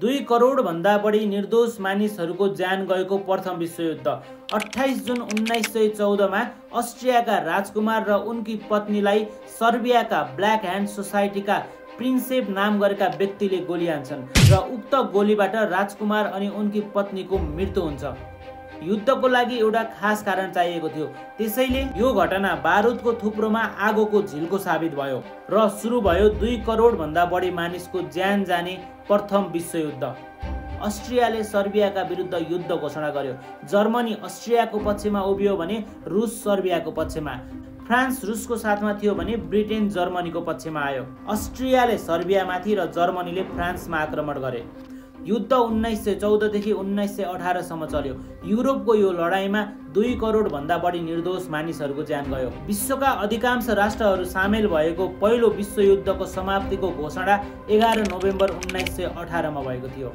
2 करोड भन्दा बढी निर्दोष मानिसहरूको ज्यान गएको प्रथम विश्वयुद्ध 28 जुन 1914 मा अस्ट्रियाका राजकुमार र उनकी पत्नीलाई सर्बियाका ब्ल्याक ह्यान्ड सोसाइटीका प्रिन्सेप नाम गरेका व्यक्तिले गोली हान्छन् र उक्त गोलीबाट राजकुमार अनि उनकी पत्नीको मृत्यु हुन्छ। युद्धको लागि एउटा खास कारण चाहिएको थियो, त्यसैले यो घटना बारुदको थुप्रोमा आगोको झिल्को साबित भयो र सुरु भयो 2 करोड भन्दा बढी मानिसको ज्यान जाने प्रथम विश्वयुद्ध। अस्ट्रियाले सर्बियाका विरुद्ध युद्ध घोषणा गर्यो। जर्मनी अस्ट्रियाको पक्षमा उभियो भने रुस सर्बियाको पक्षमा। फ्रान्स रुसको साथमा थियो भने ब्रिटेन जर्मनीको पक्षमा आयो। अस्ट्रियाले सर्बियामाथि र जर्मनीले फ्रान्समा आक्रमण गरे। युद्ध 1914 देखि 1918 सम्म चल्यो। युरोपको यो लडाईँमा 2 करोड भन्दा बढी निर्दोष मानिसहरूको ज्यान गयो। विश्वका अधिकांश राष्ट्रहरू सामेल भएको पहिलो विश्वयुद्धको समाप्तिको घोषणा 11 नोभेम्बर 1918 मा भएको थियो।